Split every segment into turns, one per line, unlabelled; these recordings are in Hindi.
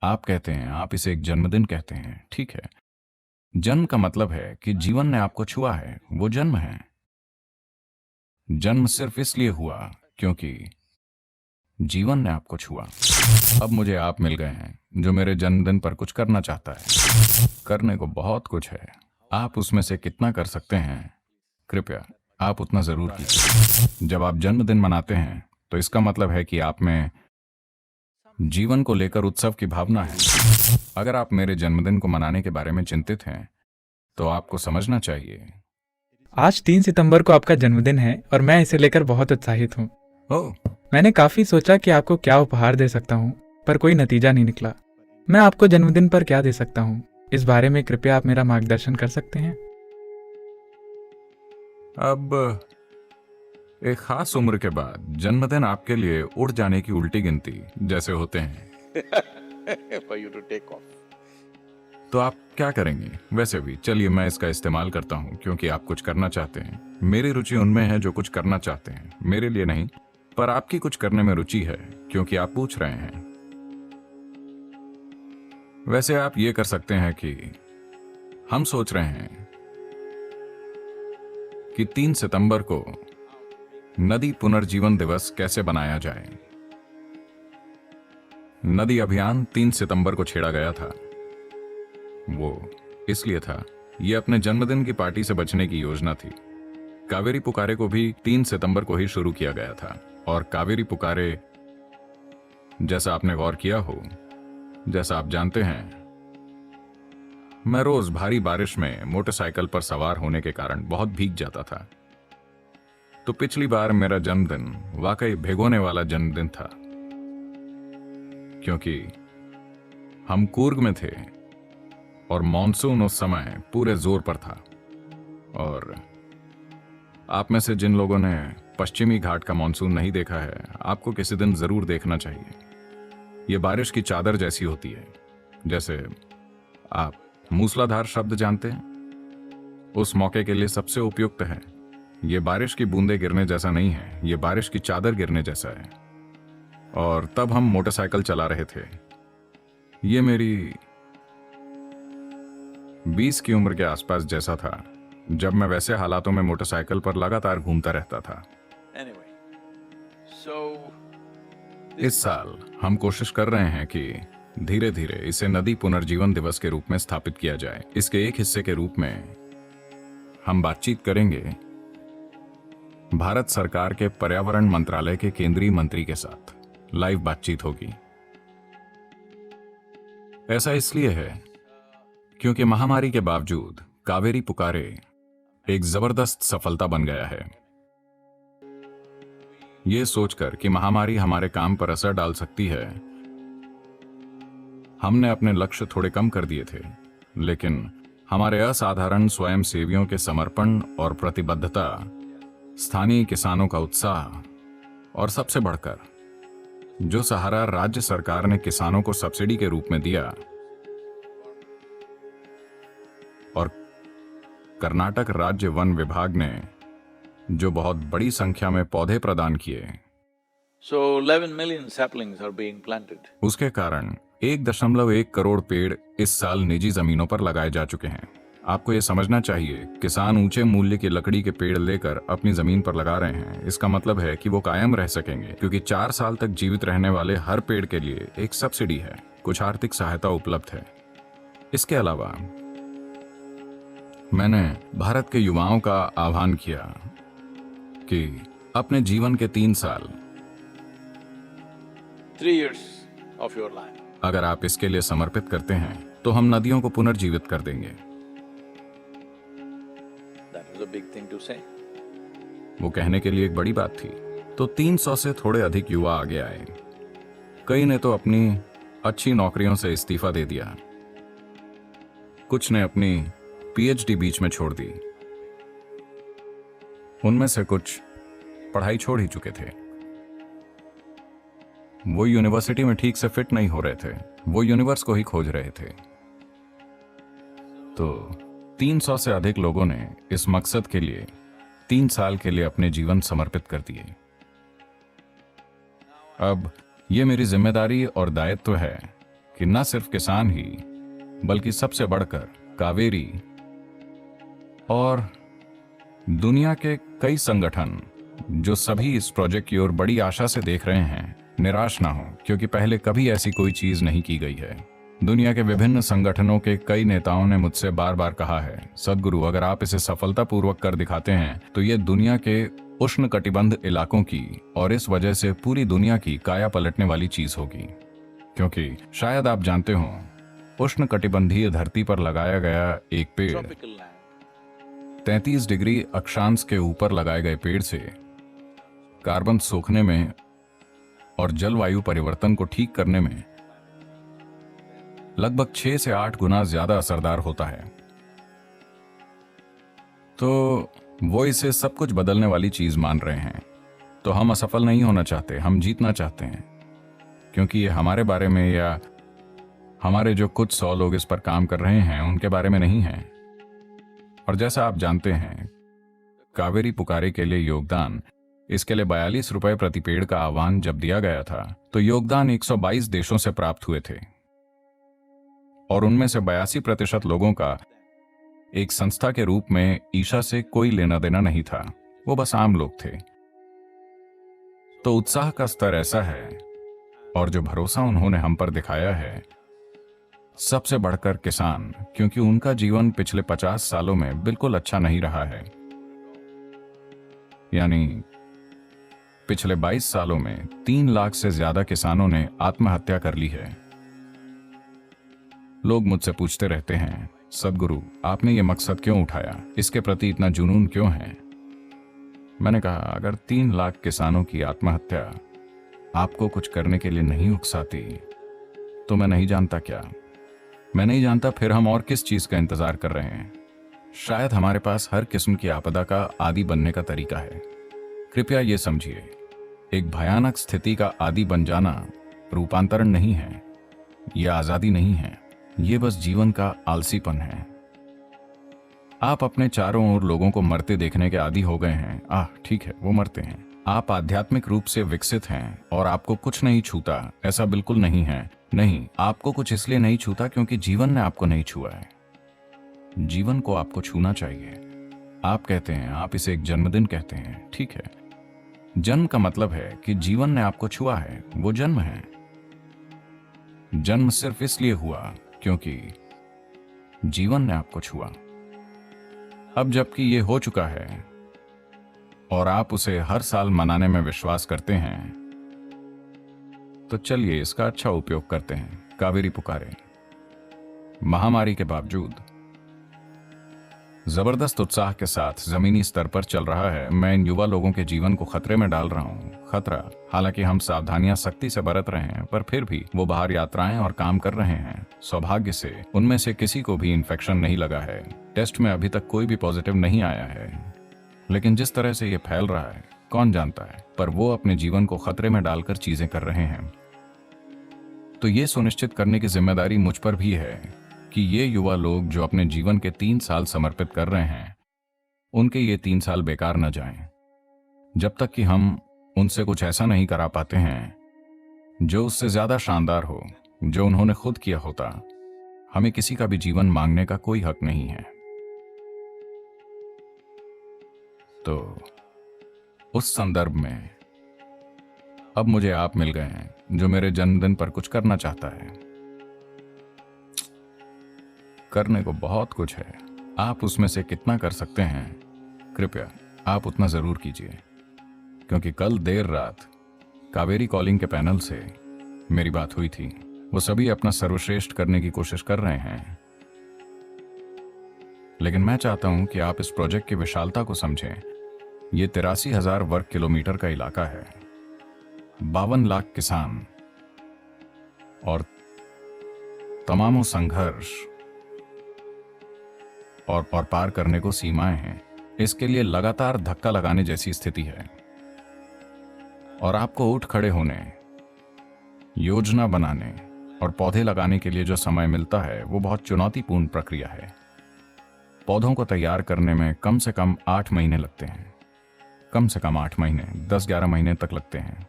आप कहते हैं, आप इसे एक जन्मदिन कहते हैं, ठीक है। जन्म का मतलब है कि जीवन ने आपको छुआ है, वो जन्म है। जन्म सिर्फ इसलिए हुआ क्योंकि जीवन ने आपको छुआ। अब मुझे आप मिल गए हैं जो मेरे जन्मदिन पर कुछ करना चाहता है। करने को बहुत कुछ है। आप उसमें से कितना कर सकते हैं, कृपया आप उतना जरूर कीजिए। जब आप जन्मदिन मनाते हैं तो इसका मतलब है कि आप में जीवन को लेकर उत्सव की भावना है। अगर आप मेरे जन्मदिन को मनाने के बारे में चिंतित हैं तो आपको समझना चाहिए।
आज 3 सितंबर को आपका जन्मदिन है और मैं इसे लेकर बहुत उत्साहित हूँ।
ओह,
मैंने काफी सोचा कि आपको क्या उपहार दे सकता हूँ, पर कोई नतीजा नहीं निकला। मैं आपको जन्मदिन पर क्या दे सकता हूँ, इस बारे में कृपया आप मेरा मार्गदर्शन कर सकते हैं।
अब एक खास उम्र के बाद जन्मदिन आपके लिए उड़ जाने की उल्टी गिनती जैसे होते हैं।
for you to take off.
तो आप क्या करेंगे? वैसे भी चलिए मैं इसका इस्तेमाल करता हूँ क्योंकि आप कुछ करना चाहते हैं। मेरी रुचि उनमें है जो कुछ करना चाहते हैं, मेरे लिए नहीं, पर आपकी कुछ करने में रुचि है क्योंकि आप पूछ रहे हैं। वैसे आप ये कर सकते हैं कि हम सोच रहे हैं कि 3 सितंबर को नदी पुनर्जीवन दिवस कैसे बनाया जाए। नदी अभियान 3 सितंबर को छेड़ा गया था। वो इसलिए था, ये अपने जन्मदिन की पार्टी से बचने की योजना थी। कावेरी पुकारे को भी 3 सितंबर को ही शुरू किया गया था। और कावेरी पुकारे, जैसा आपने गौर किया हो, जैसा आप जानते हैं, मैं रोज भारी बारिश में मोटरसाइकिल पर सवार होने के कारण बहुत भीग जाता था। तो पिछली बार मेरा जन्मदिन वाकई भिगोने वाला जन्मदिन था क्योंकि हम कूर्ग में थे और मॉनसून उस समय पूरे जोर पर था। और आप में से जिन लोगों ने पश्चिमी घाट का मॉनसून नहीं देखा है, आपको किसी दिन जरूर देखना चाहिए। यह बारिश की चादर जैसी होती है। जैसे आप मूसलाधार शब्द जानते हैं, उस मौके के लिए सबसे उपयुक्त है। यह बारिश की बूंदें गिरने जैसा नहीं है, यह बारिश की चादर गिरने जैसा है। और तब हम मोटरसाइकिल चला रहे थे। यह मेरी 20 की उम्र के आसपास जैसा था, जब मैं वैसे हालातों में मोटरसाइकिल पर लगातार घूमता रहता था।
Anyway, so
इस साल हम कोशिश कर रहे हैं कि धीरे धीरे इसे नदी पुनर्जीवन दिवस के रूप में स्थापित किया जाए। इसके एक हिस्से के रूप में हम बातचीत करेंगे भारत सरकार के पर्यावरण मंत्रालय के केंद्रीय मंत्री के साथ। लाइव बातचीत होगी। ऐसा इसलिए है क्योंकि महामारी के बावजूद कावेरी पुकारे एक जबरदस्त सफलता बन गया है। यह सोचकर कि महामारी हमारे काम पर असर डाल सकती है, हमने अपने लक्ष्य थोड़े कम कर दिए थे, लेकिन हमारे असाधारण स्वयंसेवियों के समर्पण और प्रतिबद्धता, स्थानीय किसानों का उत्साह और सबसे बढ़कर जो सहारा राज्य सरकार ने किसानों को सब्सिडी के रूप में दिया और कर्नाटक राज्य वन विभाग ने जो बहुत बड़ी संख्या में पौधे प्रदान किए,
so 11 million saplings are being planted.
उसके कारण 1.1 करोड़ पेड़ इस साल निजी जमीनों पर लगाए जा चुके हैं। आपको यह समझना चाहिए, किसान ऊंचे मूल्य की लकड़ी के पेड़ लेकर अपनी जमीन पर लगा रहे हैं। इसका मतलब है कि वो कायम रह सकेंगे क्योंकि 4 साल तक जीवित रहने वाले हर पेड़ के लिए एक सब्सिडी है, कुछ आर्थिक सहायता उपलब्ध है। इसके अलावा मैंने भारत के युवाओं का आह्वान किया कि अपने जीवन के 3 साल
3 years of your life.
अगर आप इसके लिए समर्पित करते हैं तो हम नदियों को पुनर्जीवित कर देंगे।
That was a big thing to say.
वो कहने के लिए एक बड़ी बात थी। तो 300 से थोड़े अधिक युवा आगे आए। कई ने तो अपनी अच्छी नौकरियों से इस्तीफा दे दिया, कुछ ने अपनी पीएचडी बीच में छोड़ दी, उनमें से कुछ पढ़ाई छोड़ ही चुके थे। वो यूनिवर्सिटी में ठीक से फिट नहीं हो रहे थे, वो यूनिवर्स को ही खोज रहे थे। तो 300 से अधिक लोगों ने इस मकसद के लिए 3 साल के लिए अपने जीवन समर्पित कर दिए। अब यह मेरी जिम्मेदारी और दायित्व है कि न सिर्फ किसान ही बल्कि सबसे बढ़कर कावेरी और दुनिया के कई संगठन जो सभी इस प्रोजेक्ट की ओर बड़ी आशा से देख रहे हैं निराश ना हो, क्योंकि पहले कभी ऐसी कोई चीज नहीं की गई है। दुनिया के विभिन्न संगठनों के कई नेताओं ने मुझसे बार बार कहा है, सदगुरु अगर आप इसे सफलतापूर्वक कर दिखाते हैं तो ये दुनिया के उष्ण कटिबंध इलाकों की और इस वजह से पूरी दुनिया की काया पलटने वाली चीज होगी। क्योंकि शायद आप जानते हो, उष्ण कटिबंधीय धरती पर लगाया गया एक पेड़
tropical land.
33 डिग्री अक्षांश के ऊपर लगाए गए पेड़ से कार्बन सोखने में और जलवायु परिवर्तन को ठीक करने में लगभग 6 से 8 गुना ज्यादा असरदार होता है। तो वो इसे सब कुछ बदलने वाली चीज मान रहे हैं। तो हम असफल नहीं होना चाहते, हम जीतना चाहते हैं, क्योंकि ये हमारे बारे में या हमारे जो कुछ 100 लोग इस पर काम कर रहे हैं उनके बारे में नहीं है। और जैसा आप जानते हैं, कावेरी पुकारे के लिए योगदान, इसके लिए 42 रुपए प्रति पेड़ का आह्वान जब दिया गया था तो योगदान 122 देशों से प्राप्त हुए थे और उनमें से 82% लोगों का एक संस्था के रूप में ईशा से कोई लेना देना नहीं था, वो बस आम लोग थे। तो उत्साह का स्तर ऐसा है और जो भरोसा उन्होंने हम पर दिखाया है, सबसे बढ़कर किसान, क्योंकि उनका जीवन पिछले 50 सालों में बिल्कुल अच्छा नहीं रहा है। यानी पिछले 22 सालों में 3 लाख से ज्यादा किसानों ने आत्महत्या कर ली है। लोग मुझसे पूछते रहते हैं, सदगुरु आपने ये मकसद क्यों उठाया, इसके प्रति इतना जुनून क्यों है? मैंने कहा, अगर 3 लाख किसानों की आत्महत्या आपको कुछ करने के लिए नहीं उकसाती तो मैं नहीं जानता क्या। मैं नहीं जानता फिर हम और किस चीज का इंतजार कर रहे हैं। शायद हमारे पास हर किस्म की आपदा का आदी बनने का तरीका है। कृपया ये समझिए, एक भयानक स्थिति का आदी बन जाना रूपांतरण नहीं है, यह आजादी नहीं है, ये बस जीवन का आलसीपन है। आप अपने चारों ओर लोगों को मरते देखने के आदी हो गए हैं। ठीक है, वो मरते हैं। आप आध्यात्मिक रूप से विकसित हैं और आपको कुछ नहीं छूता, ऐसा बिल्कुल नहीं है। नहीं, आपको कुछ इसलिए नहीं छूता क्योंकि जीवन ने आपको नहीं छुआ है। जीवन को आपको छूना चाहिए। आप कहते हैं, आप इसे एक जन्मदिन कहते हैं, ठीक है। जन्म का मतलब है कि जीवन ने आपको छुआ है, वो जन्म है। जन्म सिर्फ इसलिए हुआ क्योंकि जीवन ने आपको छुआ। अब जबकि ये हो चुका है और आप उसे हर साल मनाने में विश्वास करते हैं, तो चलिए इसका अच्छा उपयोग करते हैं। कावेरी पुकारे महामारी के बावजूद जबरदस्त उत्साह के साथ जमीनी स्तर पर चल रहा है। मैं इन युवा लोगों के जीवन को खतरे में डाल रहा हूं। खतरा, हालांकि हम सावधानियां सख्ती से बरत रहे हैं, पर फिर भी वो बाहर यात्राएं और काम कर रहे हैं। सौभाग्य से उनमें से किसी को भी इन्फेक्शन नहीं लगा है। टेस्ट में अभी तक कोई भी पॉजिटिव नहीं आया है, लेकिन जिस तरह से ये फैल रहा है कौन जानता है। पर वो अपने जीवन को खतरे में डालकर चीजें कर रहे हैं। तो ये सुनिश्चित करने की जिम्मेदारी मुझ पर भी है कि ये युवा लोग जो अपने जीवन के 3 साल समर्पित कर रहे हैं, उनके ये 3 साल बेकार न जाएं। जब तक कि हम उनसे कुछ ऐसा नहीं करा पाते हैं जो उससे ज्यादा शानदार हो, जो उन्होंने खुद किया होता, हमें किसी का भी जीवन मांगने का कोई हक नहीं है। तो उस संदर्भ में अब मुझे आप मिल गए हैं जो मेरे जन्मदिन पर कुछ करना चाहता है। करने को बहुत कुछ है, आप उसमें से कितना कर सकते हैं, कृपया आप उतना जरूर कीजिए। क्योंकि कल देर रात कावेरी कॉलिंग के पैनल से मेरी बात हुई थी। वो सभी अपना सर्वश्रेष्ठ करने की कोशिश कर रहे हैं, लेकिन मैं चाहता हूं कि आप इस प्रोजेक्ट की विशालता को समझें। ये 83,000 वर्ग किलोमीटर का इलाका है, 52 लाख किसान और तमामों संघर्ष और पार करने को सीमाएं हैं। इसके लिए लगातार धक्का लगाने जैसी स्थिति है और आपको उठ खड़े होने, योजना बनाने और पौधे लगाने के लिए जो समय मिलता है वो बहुत चुनौतीपूर्ण प्रक्रिया है। पौधों को तैयार करने में कम से कम 8 महीने लगते हैं, कम से कम 8 महीने, 10-11 महीने तक लगते हैं।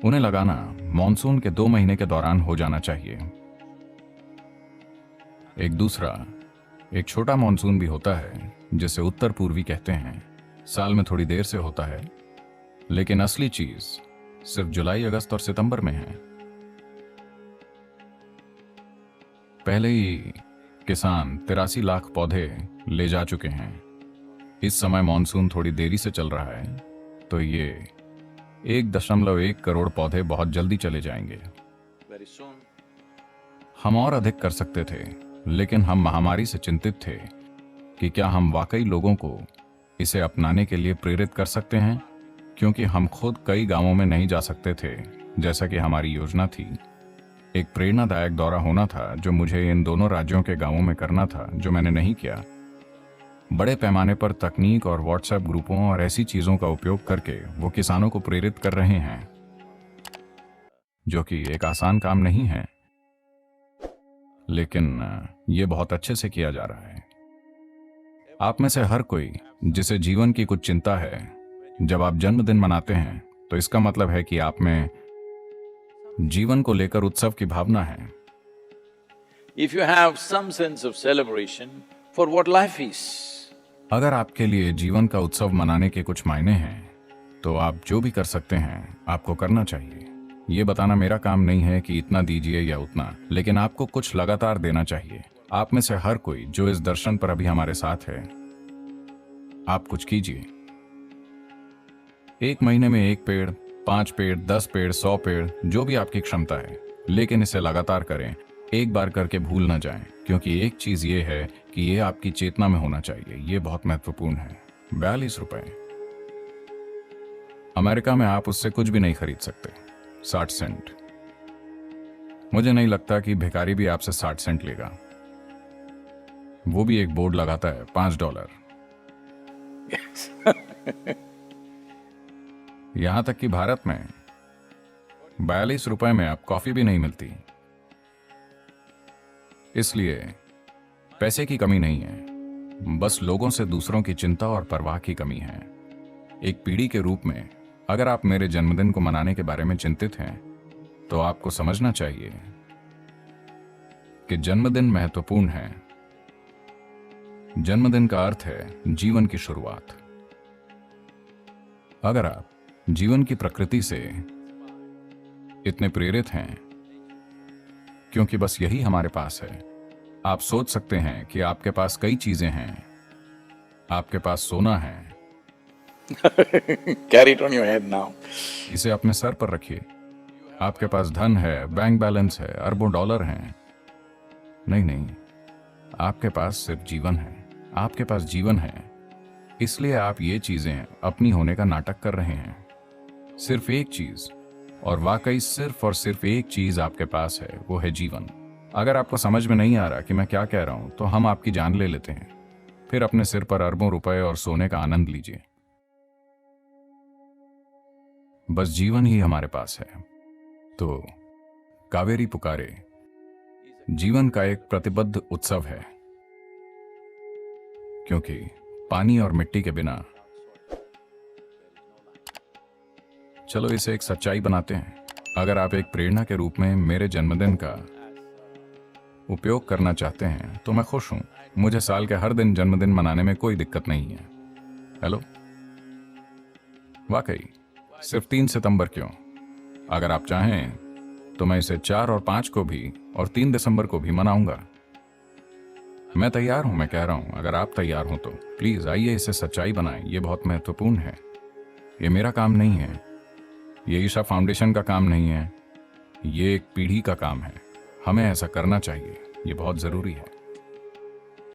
उन्हें लगाना मॉनसून के 2 महीने के दौरान हो जाना चाहिए। एक दूसरा, एक छोटा मॉनसून भी होता है जिसे उत्तर पूर्वी कहते हैं। साल में थोड़ी देर से होता है, लेकिन असली चीज सिर्फ जुलाई, अगस्त और सितंबर में है। पहले ही किसान 83 लाख पौधे ले जा चुके हैं। इस समय मॉनसून थोड़ी देरी से चल रहा है, तो ये 1.1 करोड़ पौधे बहुत जल्दी चले जाएंगे।
Very soon.
हम और अधिक कर सकते थे, लेकिन हम महामारी से चिंतित थे कि क्या हम वाकई लोगों को इसे अपनाने के लिए प्रेरित कर सकते हैं, क्योंकि हम खुद कई गांवों में नहीं जा सकते थे जैसा कि हमारी योजना थी। एक प्रेरणादायक दौरा होना था जो मुझे इन दोनों राज्यों के गांवों में करना था, जो मैंने नहीं किया। बड़े पैमाने पर तकनीक और व्हाट्सएप ग्रुपों और ऐसी चीजों का उपयोग करके वो किसानों को प्रेरित कर रहे हैं, जो कि एक आसान काम नहीं है, लेकिन ये बहुत अच्छे से किया जा रहा है। आप में से हर कोई जिसे जीवन की कुछ चिंता है, जब आप जन्मदिन मनाते हैं तो इसका मतलब है कि आप में जीवन को लेकर उत्सव की भावना है।
If you have some sense of celebration for what life is,
अगर आपके लिए जीवन का उत्सव मनाने के कुछ मायने हैं, तो आप जो भी कर सकते हैं आपको करना चाहिए। ये बताना मेरा काम नहीं है कि इतना दीजिए या उतना, लेकिन आपको कुछ लगातार देना चाहिए। आप में से हर कोई जो इस दर्शन पर अभी हमारे साथ है, आप कुछ कीजिए। 1 महीने में 1 पेड़, 5 पेड़, 10 पेड़, 100 पेड़, जो भी आपकी क्षमता है, लेकिन इसे लगातार करें। एक बार करके भूल न जाएं, क्योंकि एक चीज ये है कि ये आपकी चेतना में होना चाहिए। ये बहुत महत्वपूर्ण है। 42 रुपए। अमेरिका में आप उससे कुछ भी नहीं खरीद सकते। 60 सेंट। मुझे नहीं लगता कि भिखारी भी आपसे 60 सेंट लेगा। वो भी एक बोर्ड लगाता है, $5। यहां तक कि भारत में 42 रुपए में आप कॉफी भी नहीं मिलती। इसलिए पैसे की कमी नहीं है, बस लोगों से दूसरों की चिंता और परवाह की कमी है। एक पीढ़ी के रूप में, अगर आप मेरे जन्मदिन को मनाने के बारे में चिंतित हैं, तो आपको समझना चाहिए कि जन्मदिन महत्वपूर्ण है। जन्मदिन का अर्थ है जीवन की शुरुआत। अगर आप जीवन की प्रकृति से इतने प्रेरित हैं, क्योंकि बस यही हमारे पास है, आप सोच सकते हैं कि आपके पास कई चीजें हैं। आपके पास सोना है,
carry it on your head now.
इसे अपने सर पर रखिए। आपके पास धन है, बैंक बैलेंस है, अरबों डॉलर हैं। नहीं, आपके पास सिर्फ जीवन है। आपके पास जीवन है, इसलिए आप ये चीजें अपनी होने का नाटक कर रहे हैं। सिर्फ एक चीज, और वाकई सिर्फ और सिर्फ एक चीज आपके पास है, वो है जीवन। अगर आपको समझ में नहीं आ रहा कि मैं क्या कह रहा हूं, तो हम आपकी जान ले लेते हैं, फिर अपने सिर पर अरबों रुपए और सोने का आनंद लीजिए। बस जीवन ही हमारे पास है। तो कावेरी पुकारे जीवन का एक प्रतिबद्ध उत्सव है, क्योंकि पानी और मिट्टी के बिना, चलो इसे एक सच्चाई बनाते हैं। अगर आप एक प्रेरणा के रूप में मेरे जन्मदिन का उपयोग करना चाहते हैं, तो मैं खुश हूं। मुझे साल के हर दिन जन्मदिन मनाने में कोई दिक्कत नहीं है। हेलो, वाकई सिर्फ 3 सितंबर क्यों? अगर आप चाहें तो मैं इसे 4 और 5 को भी और 3 दिसंबर को भी मनाऊंगा। मैं तैयार हूं, मैं कह रहा हूं। अगर आप तैयार हो तो प्लीज आइए इसे सच्चाई बनाएं। ये बहुत महत्वपूर्ण है। ये मेरा काम नहीं है, ये ईशा फाउंडेशन का काम नहीं है, ये एक पीढ़ी का काम है। हमें ऐसा करना चाहिए, ये बहुत जरूरी है।